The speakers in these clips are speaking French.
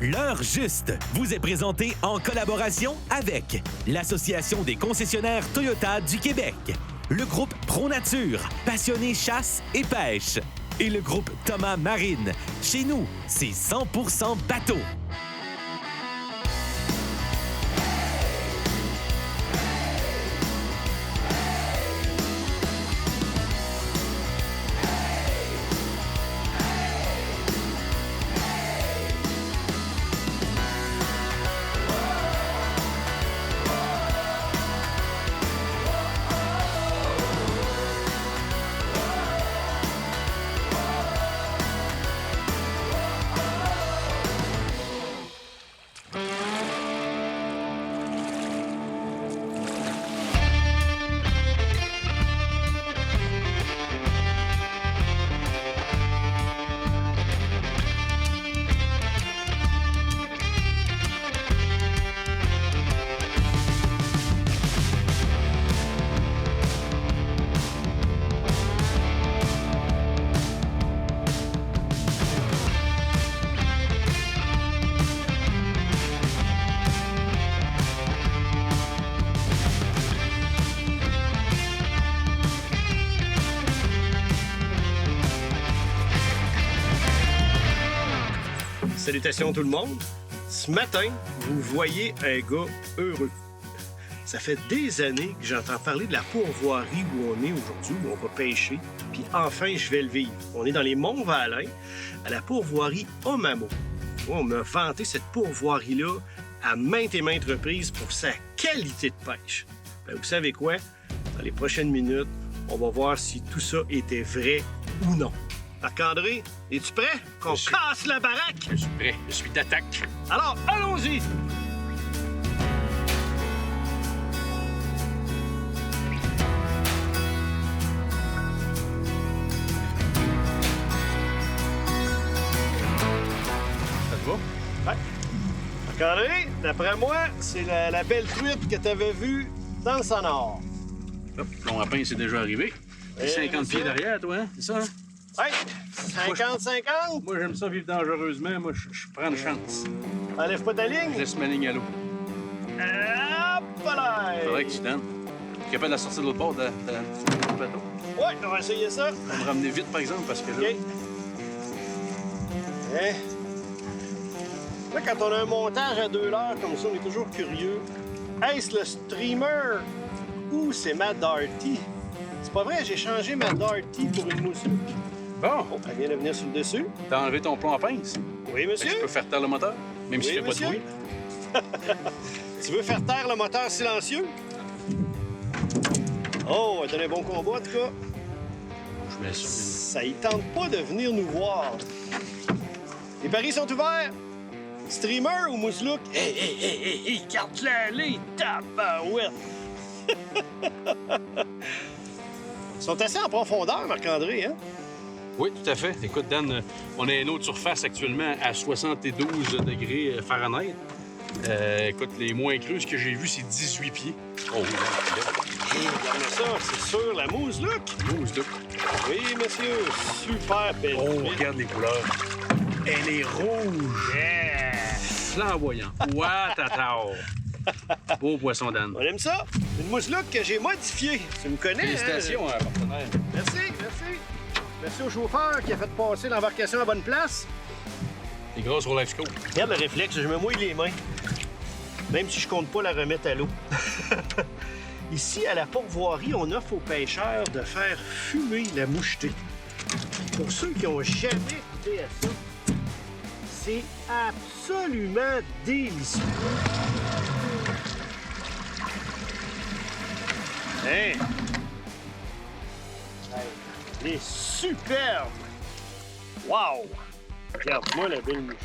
L'heure juste vous est présentée en collaboration avec l'Association des concessionnaires Toyota du Québec, le groupe ProNature, passionné chasse et pêche, et le groupe Thomas Marine. Chez nous, c'est 100% bateau. Salutations tout le monde. Ce matin, vous voyez un gars heureux. Ça fait des années que j'entends parler de la pourvoirie où on est aujourd'hui, où on va pêcher. Puis enfin, je vais le vivre. On est dans les Monts-Valin, à la pourvoirie Omamo. On m'a vanté cette pourvoirie-là à maintes et maintes reprises pour sa qualité de pêche. Ben, vous savez quoi? Dans les prochaines minutes, on va voir si tout ça était vrai ou non. Marc-André, es-tu prêt? Qu'on casse la baraque? Je suis prêt. Je suis d'attaque. Alors, allons-y! Ça te va? Ouais. Marc-André, d'après moi, c'est la belle truite que tu avais vue dans le sonore. Hop, long à pain, c'est déjà arrivé. 50 pieds derrière, toi, hein? C'est ça? Hein? Ouais, 50-50. Moi, j'aime ça vivre dangereusement. Moi, je prends une chance. Enlève pas ta ligne. Je laisse ma ligne à l'eau. Hop là! Faudrait que tu donnes. Tu es capable de la sortir de l'autre bord du bateau? Ouais, on va essayer ça. On va me ramener vite, par exemple, parce que là... OK. Hein? Là, quand on a un montage à 2 heures comme ça, on est toujours curieux. Est-ce le streamer ou c'est ma Darty? C'est pas vrai, j'ai changé ma Darty pour une mousse. Bon, Oh, elle vient de venir sur le dessus. t'as enlevé ton plomb à pince. Oui, Fait que monsieur. je peux faire taire le moteur, même s'il Oui, fait pas de monsieur. bruit. Tu veux faire taire le moteur silencieux? Oh, elle donne un bon combat, en tout cas. Je mets ça. Ça y tente pas de venir nous voir. Les paris sont ouverts. Streamer ou mousselook? Hey, garde-la aller, tabarouette! Ils sont assez en profondeur, Marc-André, hein? Oui, tout à fait. Écoute, Dan, on a une autre surface actuellement à 72 degrés Fahrenheit. Écoute, les moins creuses que j'ai vues, c'est 18 pieds. Oh, oui, Hey, regardez ça, c'est sûr, la mousselook. Mousse là. Oui, monsieur, super belle. Oh, truite. regarde les couleurs. Elle est rouge. Yeah! Flamboyant. Ouattatao. Beau poisson, Dan. On aime ça. Une mousselook que j'ai modifiée. Tu me connais, Félicitations, hein? partenaire. Merci. Merci au chauffeur qui a fait passer l'embarcation à bonne place. Les grosses Rolexco. Regarde le réflexe, je me mouille les mains. Même si je compte pas la remettre à l'eau. Ici, à la pourvoirie, on offre aux pêcheurs de faire fumer la mouchetée. Pour ceux qui n'ont jamais goûté à ça, c'est absolument délicieux. Hein? Hey, elle est superbe! Wow! Regarde-moi la belle mouche.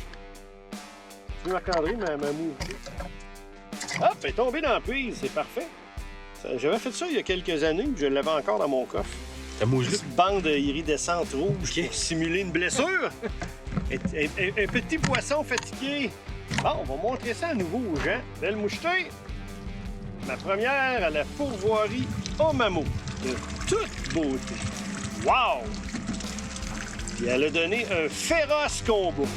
Tu veux Marc-André, ma mouche? Hop, elle est tombée dans la prise, c'est parfait. J'avais fait ça il y a quelques années, puis je l'avais encore dans mon coffre. La mousse Une petite bande iridescente rouge pour simuler une blessure. Un petit poisson fatigué. Bon, on va montrer ça à nouveau aux gens. Belle mouchetée. Ma première à la pourvoirie Omamo. De toute beauté. Wow! Puis elle a donné un féroce combat.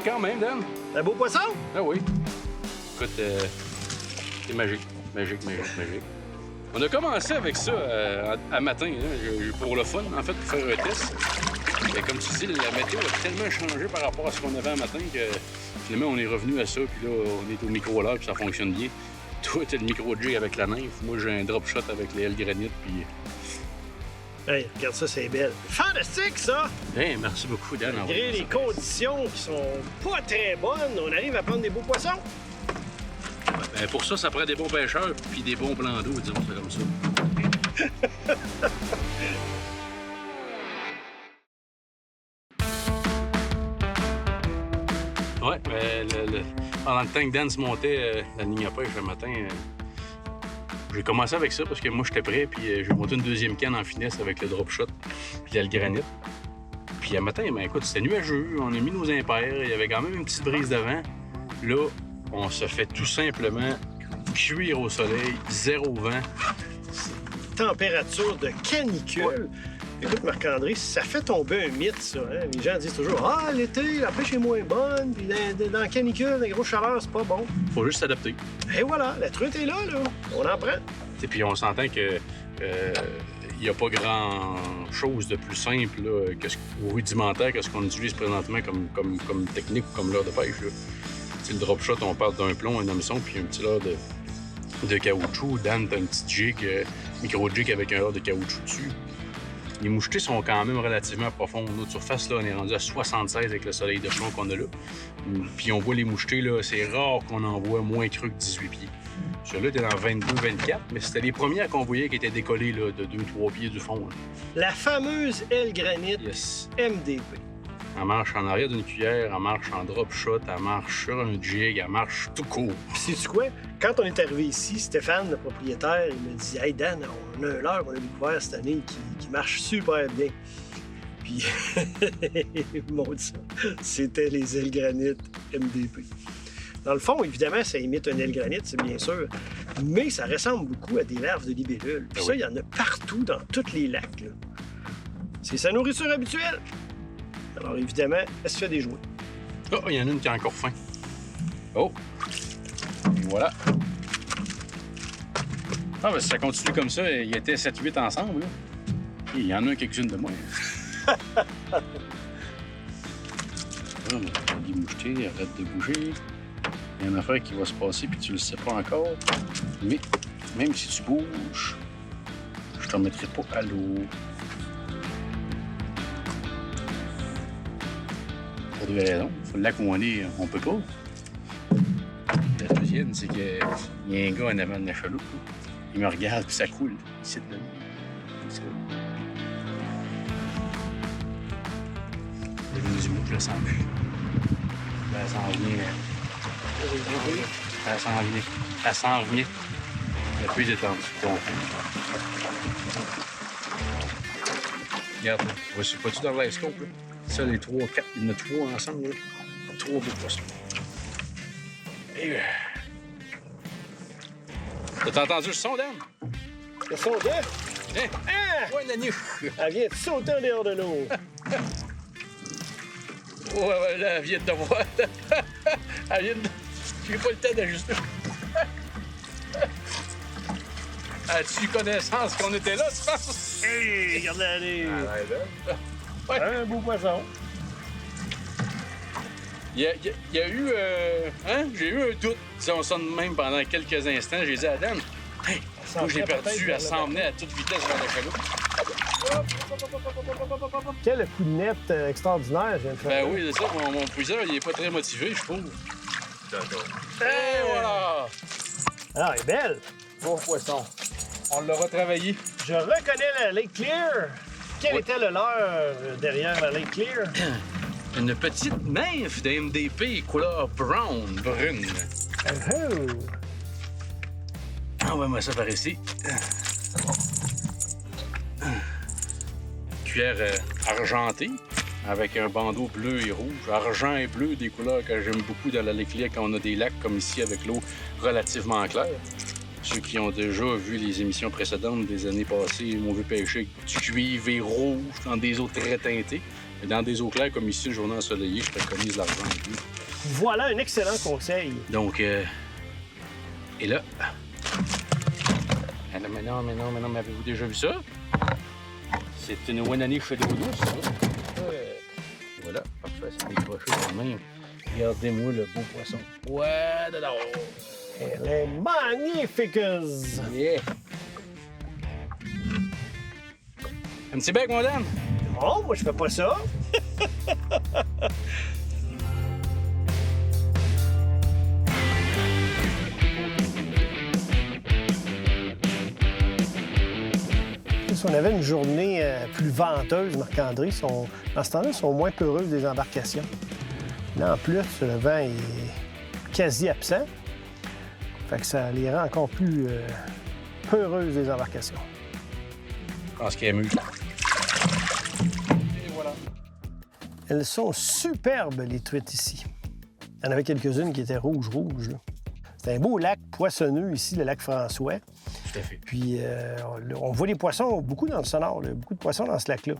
Quand même, Dan. Un beau poisson? Ah oui. Écoute, c'est magique. Magique. On a commencé avec ça à matin, hein, pour le fun, en fait, pour faire un test. Et comme tu dis, la météo a tellement changé par rapport à ce qu'on avait à matin que finalement, on est revenu à ça, puis là, on est au micro à l'heure, puis ça fonctionne bien. Toi, t'as le micro-jig avec la nymphe. Moi, j'ai un drop shot avec les L-granite, puis... Hey, regarde ça, c'est belle. Fantastique, ça! Hey, merci beaucoup, Dan. Malgré les conditions qui sont pas très bonnes, on arrive à prendre des beaux poissons. Ben, pour ça, ça prend des bons pêcheurs puis des bons plans d'eau, disons ça comme ça. Ouais, pendant le temps que Dan se montait la ligne à pêche le matin, j'ai commencé avec ça parce que moi, j'étais prêt, puis j'ai monté une deuxième canne en finesse avec le drop shot puis le granit. Puis le matin, ben écoute, c'était nuageux, on a mis nos impairs, il y avait quand même une petite brise de vent. Là, on se fait tout simplement cuire au soleil, zéro vent. Température de canicule. Ouais. Écoute, Marc-André, ça fait tomber un mythe, ça. Hein? Les gens disent toujours « Ah, l'été, la pêche est moins bonne, puis dans la canicule, la grosse chaleur, c'est pas bon. » Faut juste s'adapter. Et voilà, la truite est là. On en prend. Et puis on s'entend que il n'y a pas grand-chose de plus simple là, ou rudimentaire que ce qu'on utilise présentement comme technique ou comme leurre de pêche. Là. Le drop shot, on parle d'un plomb, un hameçon, puis un petit leurre de caoutchouc. Dan, t'as un petit jig, micro-jig avec un leurre de caoutchouc dessus. Les mouchetés sont quand même relativement profonds. Notre surface, là, on est rendu à 76 avec le soleil de plomb qu'on a là. Puis on voit les mouchetés, là, c'est rare qu'on en voit moins creux que 18 pieds. Celui-là était dans 22-24, mais c'était les premières qu'on voyait qui étaient décollés là, de 2-3 pieds du fond. Là. La fameuse L-granite yes. MDP. Elle marche en arrière d'une cuillère, elle marche en drop shot, elle marche sur un jig, elle marche tout court. Puis sais-tu quoi? Quand on est arrivé ici, Stéphane, le propriétaire, il me dit « Hey Dan, on a un leurre qu'on a découvert cette année qui marche super bien. » Puis, mon Dieu, c'était les L-granite MDP. Dans le fond, évidemment, ça imite un L-granite, c'est bien sûr, mais ça ressemble beaucoup à des larves de libellules. Puis ça, il y en a partout dans tous les lacs. Là. C'est sa nourriture habituelle. Alors évidemment, elle se fait des jouets. Oh, il y en a une qui a encore faim. Oh! Et voilà. Ah, ben si ça continue comme ça, il y était 7-8 ensemble. Là. Et il y en a quelques-unes de moins. Ah, mais les mouchetés, arrête de bouger. Il y a une affaire qui va se passer puis tu le sais pas encore. Mais même si tu bouges, je t'en mettrai pas à l'eau. Pour deux raisons. Le lac où on est, on peut pas. La deuxième, c'est qu'il y a un gars en avant de la chaloupe. Il me regarde puis ça coule. Ici de là. Le venu du mot, je le sens plus. Là, elle s'en vient. Elle s'en vient. Elle s'en vient. La pluie est détendue. Regarde, voici pas-tu dans l'escope, là? Ça, les 3, 4, il y en a 3 ensemble, là. 3 beaux poissons. Et... T'as entendu le son, Dan? Le son de... Hein? Ah! Ouais, Nanu! Elle vient de sauter en dehors de l'eau. Ouais, là, elle vient de voir. Elle vient de... J'ai pas le temps d'ajuster. As-tu connaissance qu'on était là, tu penses? Hey, regarde-la aller. Ouais. Un beau poisson. Il y a eu... J'ai eu un doute, disons ça de même, pendant quelques instants. J'ai dit à Dan, hey, moi je l'ai perdu, elle s'emmenait à toute vitesse vers la chaloupe. Quel coup de net extraordinaire, je viens de faire. Ben oui, c'est ça, mon puiseur, il est pas très motivé, je trouve. Et voilà! Ah, elle est belle. Bon poisson. On l'a retravaillé. Je reconnais la Lake Clear. Quel était le leurre derrière la Lake Clear? Une petite nymphe de MDP couleur brune. Oh! On va mettre ça par ici. Cuillère argentée avec un bandeau bleu et rouge. Argent et bleu, des couleurs que j'aime beaucoup dans la Lake Clear quand on a des lacs comme ici avec l'eau relativement claire. Ceux qui ont déjà vu les émissions précédentes des années passées m'ont vu pêcher du cuivre et rouge dans des eaux très teintées. Mais dans des eaux claires comme ici, une journée ensoleillée, je préconise l'argent bleu. Voilà un excellent conseil. Donc, et là... Ah non, mais non, mais avez-vous déjà vu ça? C'est une Wenani chez l'eau douce, ça. Voilà, parfait, c'est décroché quand même. Regardez-moi le beau poisson. Ouais, dedans. Elle est magnifique! Yeah. Un petit bec, mon Dan? Non, moi je fais pas ça. Si on avait une journée plus venteuse, Marc-André, dans ce temps-là, ils sont moins peureux des embarcations. Là, en plus, le vent est quasi absent. Fait que ça les rend encore plus peureuses des embarcations. Je pense qu'il est mûr. Et voilà. Elles sont superbes, les truites, ici. Il y en avait quelques-unes qui étaient rouges, là. C'est un beau lac poissonneux ici, le lac François. Tout à fait. Puis on voit des poissons beaucoup dans le sonore, là, beaucoup de poissons dans ce lac-là.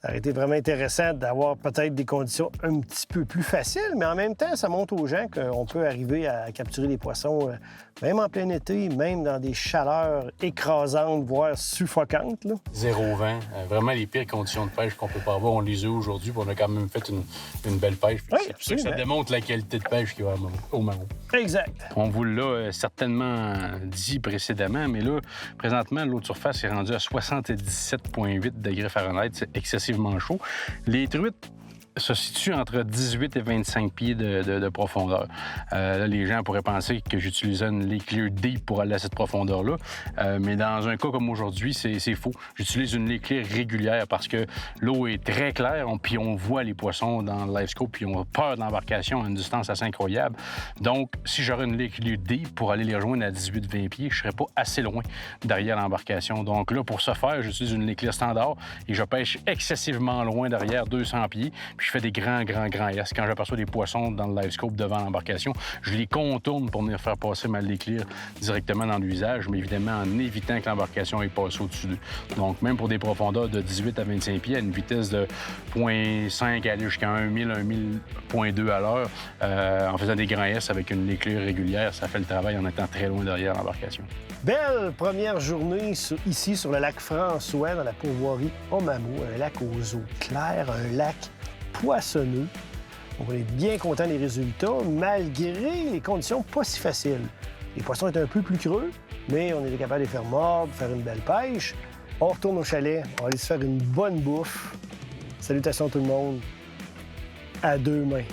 Ça aurait été vraiment intéressant d'avoir peut-être des conditions un petit peu plus faciles, mais en même temps, ça montre aux gens qu'on peut arriver à capturer des poissons, même en plein été, même dans des chaleurs écrasantes, voire suffocantes, là. Zéro vent. Vraiment, les pires conditions de pêche qu'on peut pas avoir, on les a aujourd'hui, puis on a quand même fait une belle pêche. Oui, c'est pour ça que ça démontre la qualité de pêche qu'il y a au Mamo. Exact. On vous l'a certainement dit précédemment, mais là, présentement, l'eau de surface est rendue à 77,8 degrés Fahrenheit. C'est excessivement chaud. Les truites se situent entre 18 et 25 pieds de profondeur. Là, les gens pourraient penser que j'utilisais une lake clear deep pour aller à cette profondeur-là, mais dans un cas comme aujourd'hui, c'est faux. J'utilise une lake clear régulière parce que l'eau est très claire, puis on voit les poissons dans le LiveScope, puis on a peur de l'embarcation à une distance assez incroyable. Donc, si j'aurais une lake clear deep pour aller les rejoindre à 18-20 pieds, je serais pas assez loin derrière l'embarcation. Donc là, pour ce faire, j'utilise une lake clear standard et je pêche excessivement loin derrière 200 pieds, puis je fais des grands S. Quand j'aperçois des poissons dans le LiveScope devant l'embarcation, je les contourne pour venir faire passer ma lake clear directement dans l'usage, mais évidemment en évitant que l'embarcation ait passé au-dessus d'eux. Donc, même pour des profondeurs de 18 à 25 pieds, à une vitesse de 0.5 à aller jusqu'à 1000, 1000.2 à l'heure, en faisant des grands S avec une lake clear régulière, ça fait le travail en étant très loin derrière l'embarcation. Belle première journée ici sur le lac François, dans la pourvoirie Omamo, un lac aux eaux claires, un lac poissonneux. On est bien content des résultats, malgré les conditions pas si faciles. Les poissons étaient un peu plus creux, mais on était capable de les faire mordre, faire une belle pêche. On retourne au chalet, on va aller se faire une bonne bouffe. Salutations tout le monde. À deux mains.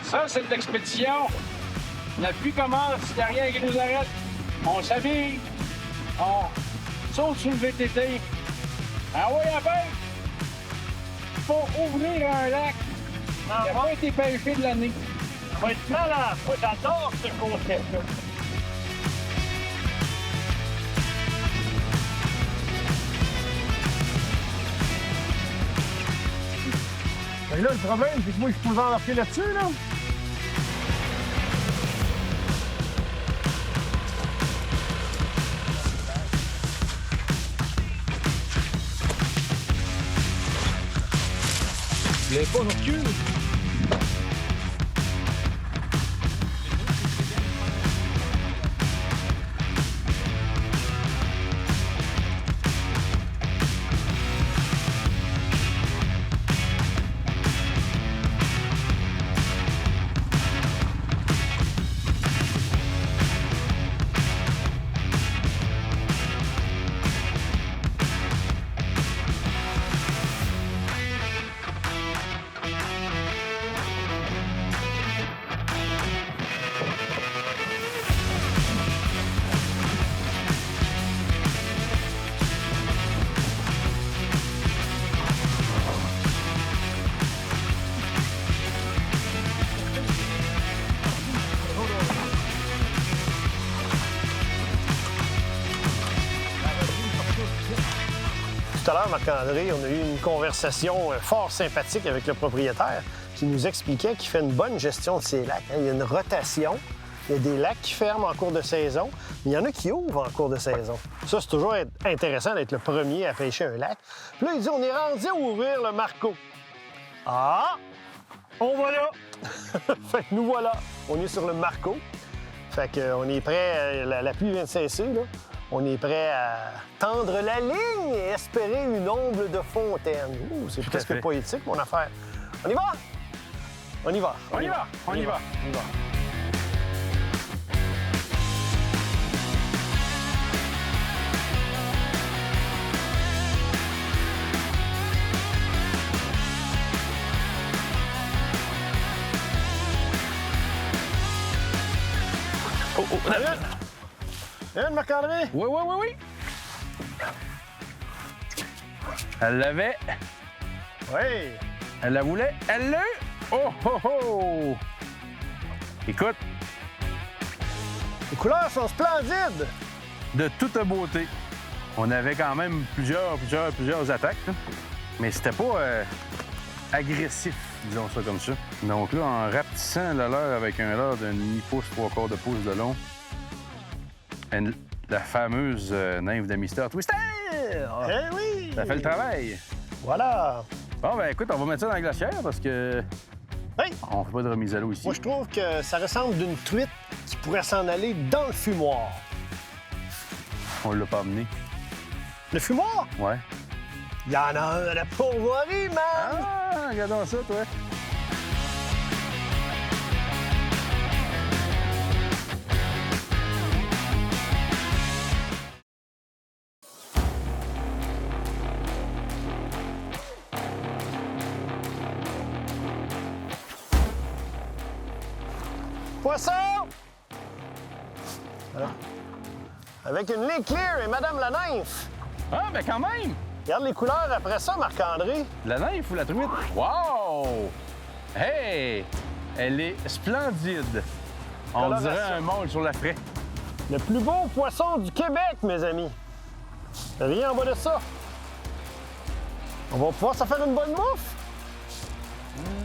Ça, c'est de l'expédition. La pluie commence, il n'y a rien qui nous arrête. On s'habille, on saute sur le VTT. Ah oui, à peine. Faut ouvrir un lac qui n'a pas été pêché de l'année. Ça va être malade. Moi, j'adore ce concept-là. Et là, le problème, c'est que moi, je pouvais embarquer là-dessus, là. Vous l'avez pas recul? Tout à l'heure, Marc-André, on a eu une conversation fort sympathique avec le propriétaire qui nous expliquait qu'il fait une bonne gestion de ses lacs. Il y a une rotation. Il y a des lacs qui ferment en cours de saison, mais il y en a qui ouvrent en cours de saison. Ça, c'est toujours intéressant d'être le premier à pêcher un lac. Puis là, il dit, on est rendu à ouvrir le Marco. Ah! On va là! Fait que nous voilà. On est sur le Marco. Fait qu'on est prêt, la pluie vient de cesser, là. On est prêt à tendre la ligne et espérer une ombre de fontaine. Ouh, c'est presque poétique, mon affaire. On y va? On y va. On y va. On y va. On y va. Une, Marc-André? Oui. Elle l'avait. Oui. Elle la voulait. Elle l'a. Oh! Écoute, Les couleurs sont splendides. de toute beauté. On avait quand même plusieurs attaques, là. Mais c'était pas agressif, disons ça comme ça. Donc là, en rapetissant le leurre avec un leurre de demi-pouce, 3/4 de pouce de long, la fameuse nymphe de Mister Twister! Eh oui! Ça fait le travail. Voilà. Bon, ben écoute, on va mettre ça dans la glacière parce que Hey! on fait pas de remise à l'eau ici. Moi, je trouve que ça ressemble d'une truite qui pourrait s'en aller dans le fumoir. On l'a pas amené. Le fumoir? Ouais. Il y en a un à la pourvoirie, man! Ah, regardons ça, toi. Poisson! Voilà. Avec une ligne clear et Madame la nymphe. Ah, ben quand même! Regarde les couleurs après ça, Marc-André. La nymphe ou la truite? Wow! Hey! Elle est splendide. On Coloration. dirait un mâle sur la fraie. Le plus beau poisson du Québec, mes amis. Rien en bas de ça. On va pouvoir se faire une bonne bouffe.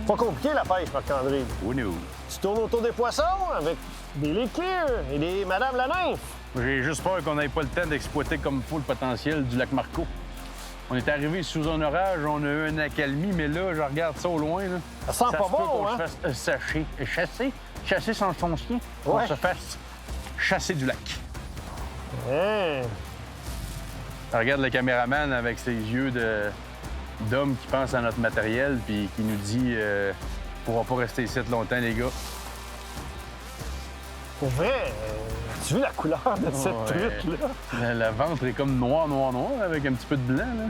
Pas compliqué la pêche, Marc-André. Oh no! Tu tournes autour des poissons avec des lait clear et des Madame la nymphe. J'ai juste peur qu'on n'ait pas le temps d'exploiter comme il faut le potentiel du lac Marco. On est arrivé sous un orage, on a eu une accalmie, mais là, je regarde ça au loin. Là. Ça sent pas se peut bon, qu'on hein? se fasse chasser sans son chien, qu'on Ouais. se fasse chasser du lac. Hein? Regarde le caméraman avec ses yeux d'homme qui pense à notre matériel puis qui nous dit on pourra pas rester ici longtemps, les gars. Pour vrai, tu vu la couleur de cette Ouais. truite-là? Le ventre est comme noir avec un petit peu de blanc, là.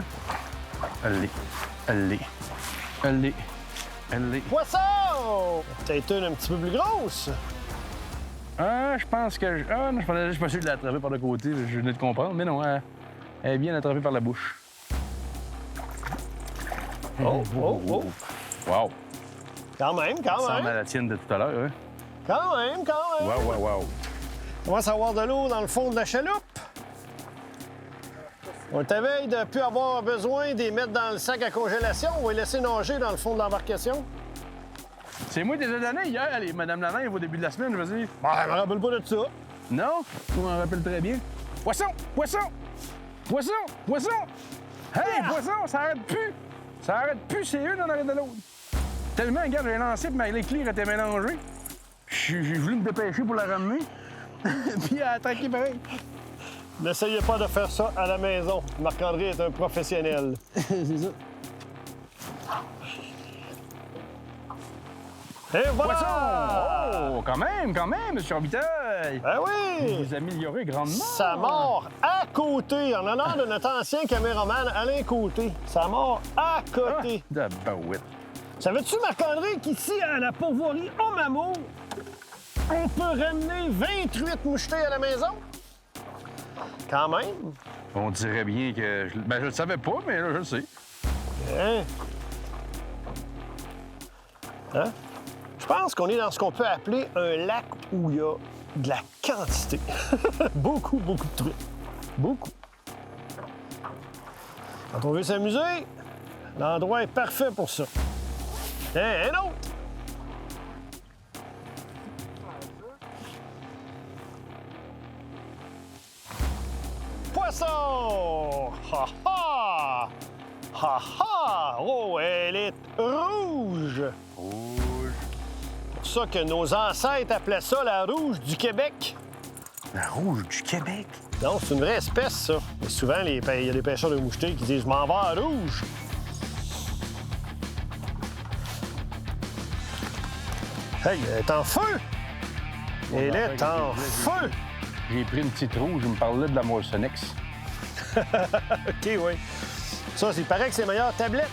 Elle l'est. Poisson! Peut-être une un petit peu plus grosse. Ah, je pense que... Ah, non, je suis pas sûr de l'attraper par le côté, je venais de comprendre, mais non, elle est bien attrapée par la bouche. Oh. Wow! Quand même. Ça ressemble à la tienne de tout à l'heure, hein? Quand même. Wow! On va avoir de l'eau dans le fond de la chaloupe. On t'avait de ne plus avoir besoin d'y mettre dans le sac à congélation. On va les laisser nager dans le fond de l'embarcation. C'est moi qui les ai donnés hier, allez, Madame la Nymphe, au début de la semaine, vas-y. Je me rappelle pas de ça. Non? Je m'en rappelle très bien. Poisson! Hey, poisson, ça arrête plus! C'est une en arrière de l'autre. Tellement, regarde, j'ai lancé, puis ma clear était mélangée. J'ai voulu me dépêcher pour la ramener. Puis elle a attaqué pareil. N'essayez pas de faire ça à la maison. Marc-André est un professionnel. C'est ça. Et voilà! Poisson! Oh, quand même, M. Robitaille! Ben oui! Vous améliorez grandement. Ça mord à côté, en honneur de notre ancien caméraman Alain Côté. Ça mord à côté. Ah, de baouette. Savais-tu, Marc-André, qu'ici, à la pourvoirie Omamo, on peut ramener 28 mouchetés à la maison? Quand même. On dirait bien que... Ben, je le savais pas, mais là, je le sais. Hein? Je pense qu'on est dans ce qu'on peut appeler un lac où il y a de la quantité. beaucoup de trucs. Beaucoup. Quand on veut s'amuser, l'endroit est parfait pour ça. Tiens, un autre! Poisson! Ha ha! Ha ha! Oh, elle est rouge! Rouge. C'est pour ça que nos ancêtres appelaient ça la rouge du Québec. La rouge du Québec? Non, c'est une vraie espèce, ça. Mais souvent, il y a des pêcheurs de mouchetés qui disent « Je m'en vais à rouge ». Hey, elle est en feu! Elle est en feu! J'ai pris une petite rouge, je me parlais de la Morsonix. OK, oui. Ça, il paraît que c'est meilleure tablette.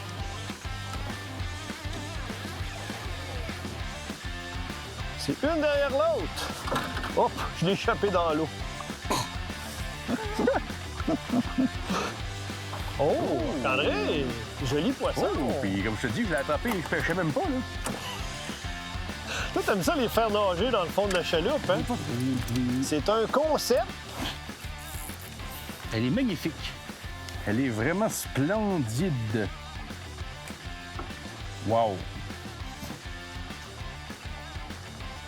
C'est une derrière l'autre. Hop, je l'ai échappé dans l'eau. Oh, André, joli poisson. Oh, puis comme je te dis, je l'ai attrapé et je pêchais même pas, là. Toi, t'aimes ça les faire nager dans le fond de la chaloupe, hein? C'est un concept. Elle est magnifique. Elle est vraiment splendide. Wow!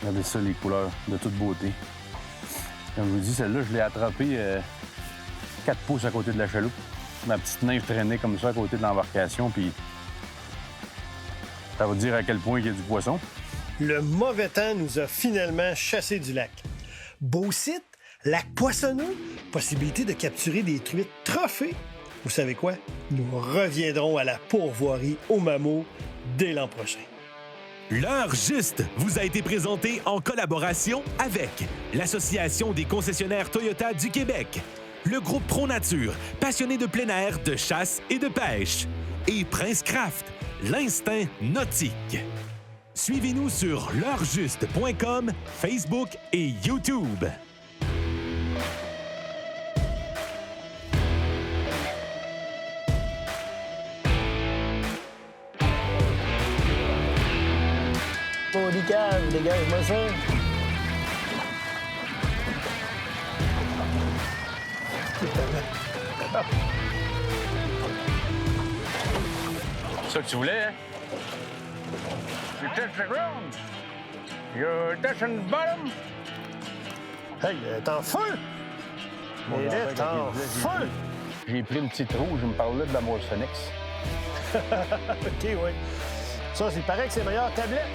Regardez ça, les couleurs de toute beauté. Comme je vous dis, celle-là, je l'ai attrapée 4 pouces à côté de la chaloupe. Ma petite nymphe traînait comme ça à côté de l'embarcation, puis ça va dire à quel point il y a du poisson. Le mauvais temps nous a finalement chassés du lac. Beau site, lac poissonneux, possibilité de capturer des truites trophées. Vous savez quoi? Nous reviendrons à la pourvoirie au Mammot dès l'an prochain. L'heure juste vous a été présentée en collaboration avec l'Association des concessionnaires Toyota du Québec, le groupe ProNature, passionné de plein air, de chasse et de pêche, et Prince Craft, l'instinct nautique. Suivez-nous sur l'heurjuste.com, Facebook et YouTube. Bon, Ricard, dégage-moi ça. C'est ça que tu voulais, hein? You touch the ground. You're touching the bottom. Hey, elle est en feu! Elle est en feu! J'ai pris une petite rouge, je me parlais de la Morsonix. OK, oui. Ça, il paraît que c'est meilleure tablette.